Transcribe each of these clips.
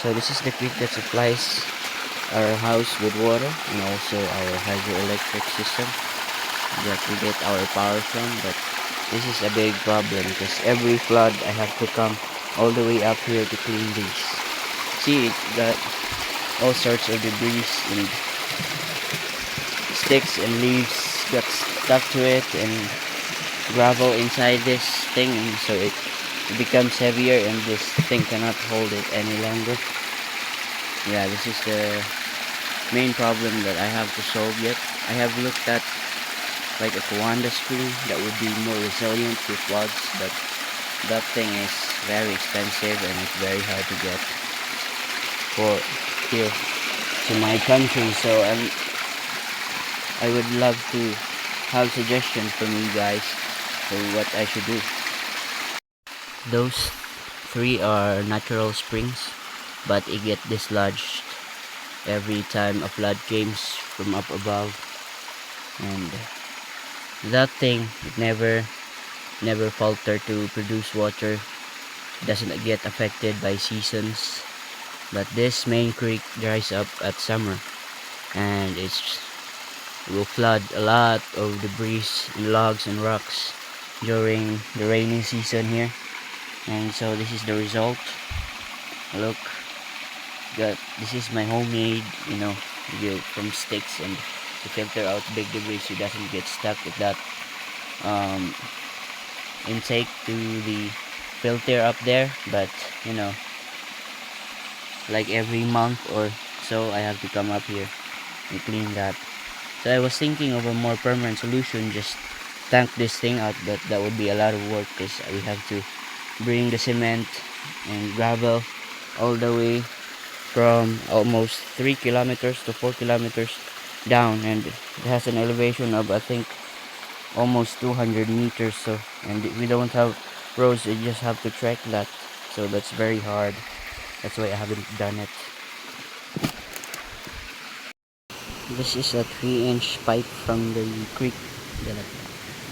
So this is the creek that supplies our house with water and also our hydroelectric system that we get our power from. But this is a big problem because every flood I have to come all the way up here to clean these. See, it got all sorts of debris and sticks and leaves got stuck to it and gravel inside this thing, and so it becomes heavier and this thing cannot hold it any longer. Yeah, this is the main problem that I have to solve yet. I have looked at like a Kawanda screw that would be more resilient to floods, but that thing is very expensive and it's very hard to get for here to my country. So I would love to have suggestions from you guys for what I should do. Those three are natural springs, but it get dislodged every time a flood comes from up above, and that thing never falter to produce water, doesn't get affected by seasons. But this main creek dries up at summer, and it will flood a lot of debris and logs and rocks during the rainy season here. And so this is the result. Look, this is my homemade, built from sticks and to filter out big debris so it doesn't get stuck with that intake to the filter up there. But like every month or so I have to come up here and clean that. So I was thinking of a more permanent solution, just tank this thing out, but that would be a lot of work because we have to bring the cement and gravel all the way from almost 3 kilometers to 4 kilometers down, and it has an elevation of I think almost 200 meters. So, and we don't have roads, you just have to trek that, so that's very hard. That's why I haven't done it. This is a 3-inch pipe from the creek that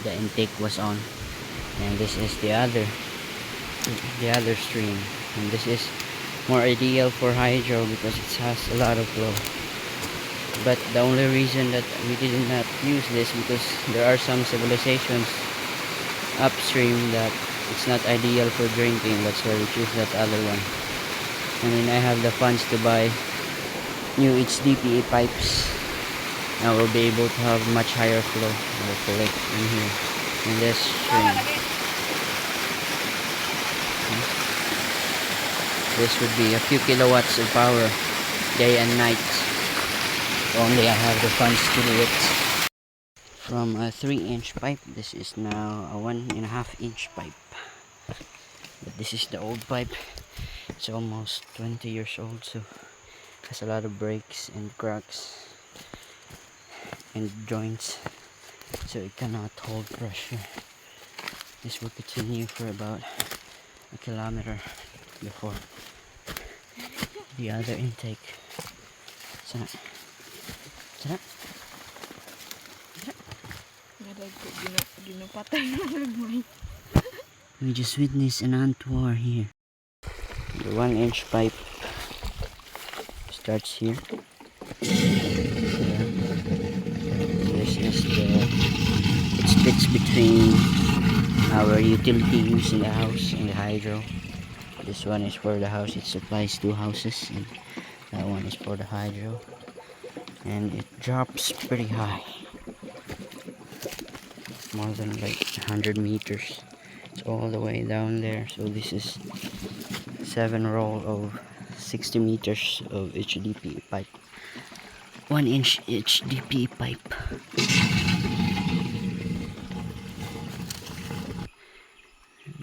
the intake was on, and this is the other stream, and this is more ideal for hydro because it has a lot of flow. But the only reason that we did not use this because there are some civilizations upstream that it's not ideal for drinking. That's why we choose that other one. I mean, I have the funds to buy new HDPE pipes. Now we'll be able to have much higher flow, hopefully, in here, in this stream. This would be a few kilowatts of power day and night. Only I have the funds to do it. From a 3-inch pipe, this is now a 1.5-inch pipe. But this is the old pipe. It's almost 20 years old, so it has a lot of breaks and cracks and joints, so it cannot hold pressure. This will continue for about a kilometer before the other intake. Sana. We just witnessed an ant war here. The 1-inch pipe starts here. This is it splits between our utility use in the house and the hydro. This one is for the house, it supplies 2 houses, and that one is for the hydro. And it drops pretty high, more than like 100 meters. It's all the way down there. So this is 7 roll of 60 meters of HDPE pipe, 1-inch HDPE pipe.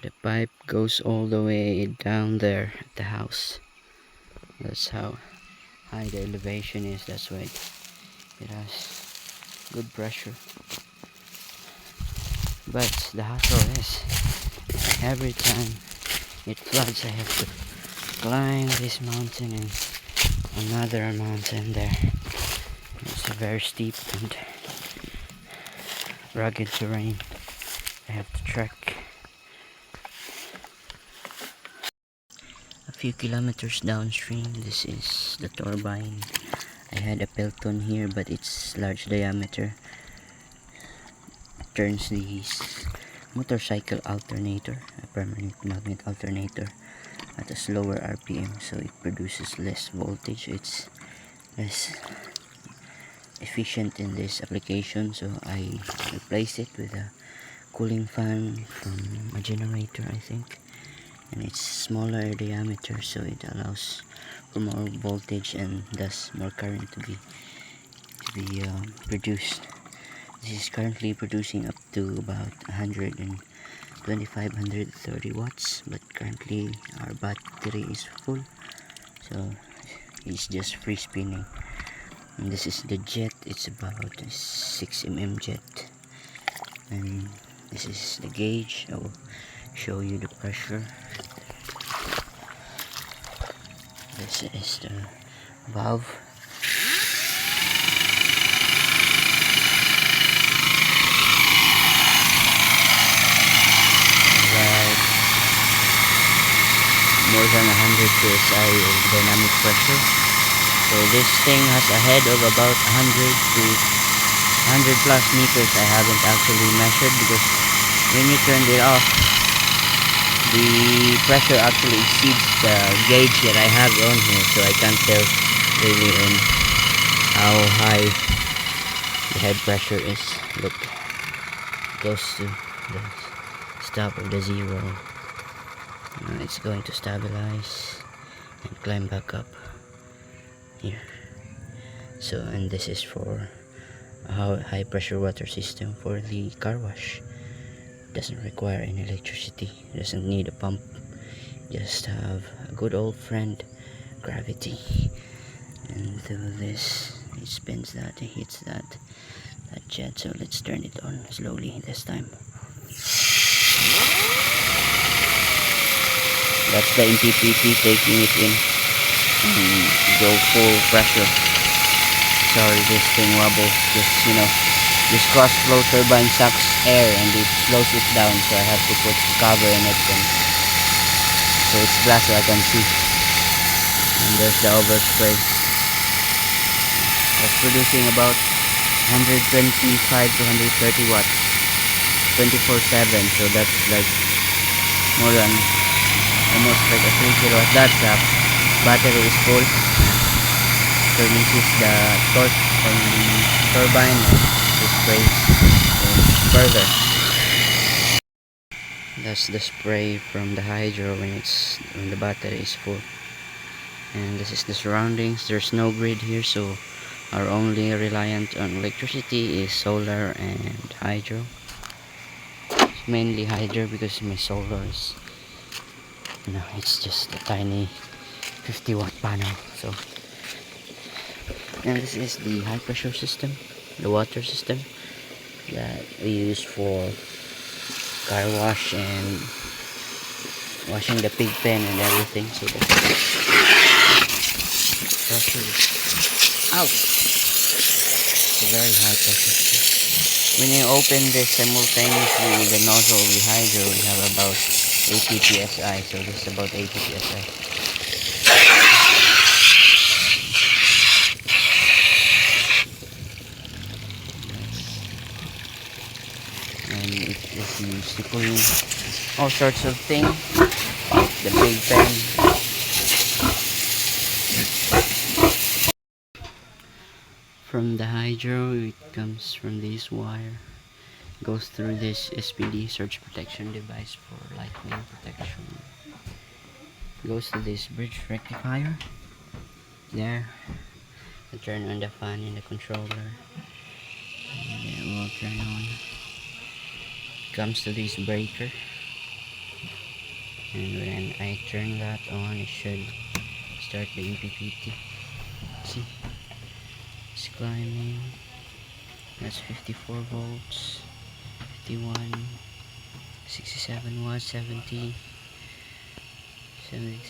The pipe goes all the way down there at the house. That's how high the elevation is. That's why it has good pressure. But the hassle is every time it floods I have to climb this mountain and another mountain there. It's a very steep and rugged terrain. I have to trek. few kilometers downstream, this is the turbine. I had a Pelton here, but it's large diameter. Turns this motorcycle alternator, a permanent magnet alternator, at a slower RPM, so it produces less voltage. It's less efficient in this application, so I replaced it with a cooling fan from a generator, I think, and it's smaller diameter, so it allows for more voltage and thus more current to be produced. This is currently producing up to about 125-130 watts, but currently our battery is full, so it's just free spinning. And this is the jet. It's about a 6 mm jet, and this is the gauge. I will show you the pressure. This is the valve. More than 100 psi of dynamic pressure. So this thing has a head of about 100 to 100 plus meters. I haven't actually measured because when you turn it off, the pressure actually exceeds the gauge that I have on here, so I can't tell really on how high the head pressure is. Look, close to the stop of the zero. It's going to stabilize and climb back up here. So, and this is for a high pressure water system for the car wash. Doesn't require any electricity, doesn't need a pump, just have a good old friend, gravity, and through this it spins that, it hits that jet. So let's turn it on slowly this time. That's the MPPT taking it in and go full pressure. Sorry, this thing wobbles. This cross flow turbine sucks air and it slows it down, so I have to put cover in it, and so it's glass so I can see. And there's the overspray. That's producing about 125 to 130 watts 24/7, so that's like more than almost like a 3 kilowatt. That battery is full, so this is the torque from the turbine, and this sprays further. That's the spray from the hydro when the battery is full. And this is the surroundings. There's no grid here, so our only reliant on electricity is solar and hydro. It's mainly hydro because my solar is, it's just a tiny 50-watt panel. So, and this is the high pressure system, the water system that we use for car wash and washing the pig pen and everything. So the pressure is out. It's a very high pressure. When you open this simultaneously with the nozzle of the hydro, we have about 80 psi. So this is about 80 psi. And it is used to clean all sorts of things, like the big pen. From the hydro, it comes from this wire, goes through this SPD, surge protection device for light main protection, goes to this bridge rectifier there. I turn on the fan in the controller and it will turn on. Comes to this breaker, and when I turn that on, it should start the MPPT. See, it's climbing. That's 54 volts, 51, 67 watts, 70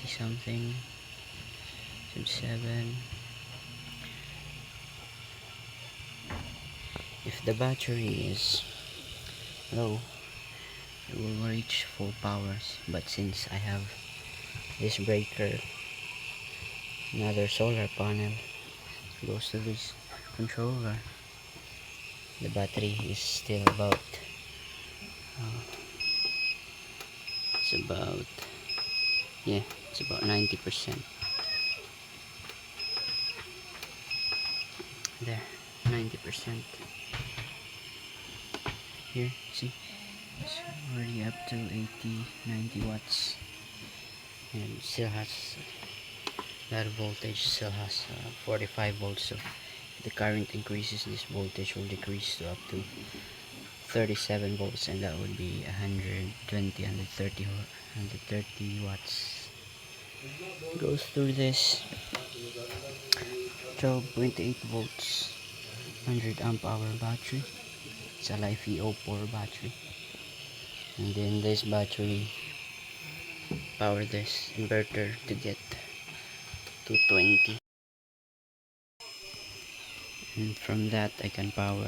something, 77. If the battery is low, it will reach full powers, but since I have this breaker, another solar panel goes to this controller. The battery is still about it's about yeah, it's about 90%. There, 90%. Here, see, it's already up to 80, 90 watts, and still has a lot of voltage. Still has 45 volts. So if the current increases, this voltage will decrease to up to 37 volts, and that would be 120, 130 watts. Goes through this 12.8 volts 100 amp hour battery. It's a LiFePO 04 battery, and then this battery power this inverter to get to 20, and from that I can power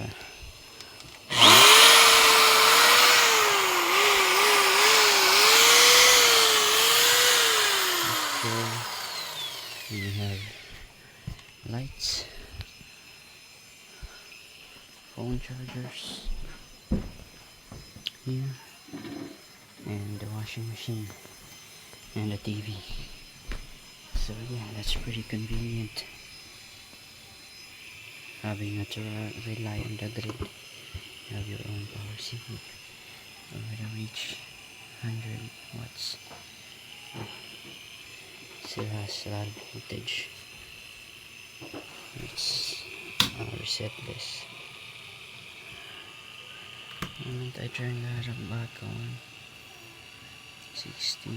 we have lights, phone chargers here, and the washing machine and the TV. So yeah, that's pretty convenient, having not to rely on the grid. You have your own power. See, already reach 100 watts. Still has a lot of voltage. I'll reset this. The moment I turn that back on, 60.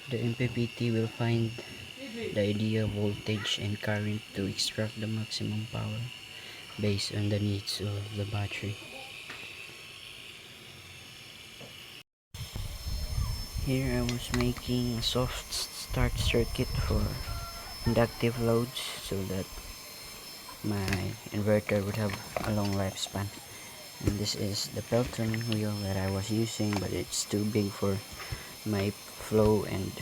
The MPPT will find the ideal voltage and current to extract the maximum power based on the needs of the battery. Here I was making a soft start circuit for inductive loads so that my inverter would have a long lifespan. And this is the Pelton wheel that I was using, but it's too big for my flow and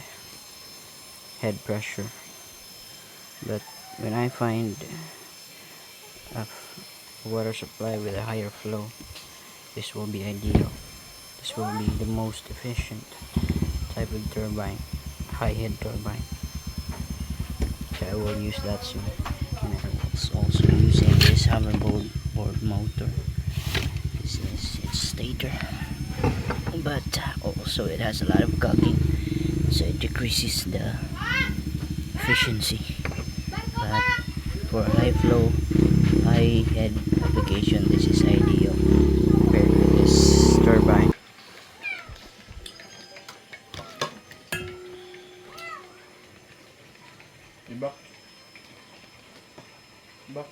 head pressure. But when I find a water supply with a higher flow, this will be ideal. This will be the most efficient type of turbine, high head turbine. So I will use that soon. And I was also using this hoverboard motor. This is its stator, but also it has a lot of cogging, so it decreases the efficiency. But for high flow, high head application, this is ideal compared with this turbine. Ibak. Ibak.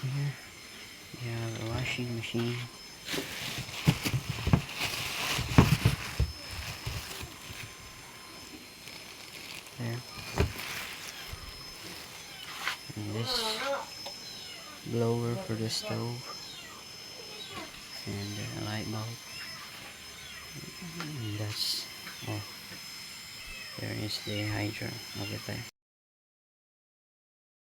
Here we have a washing machine. There. And this blower for the stove. And a light bulb. And that's all. There is the hydro over there.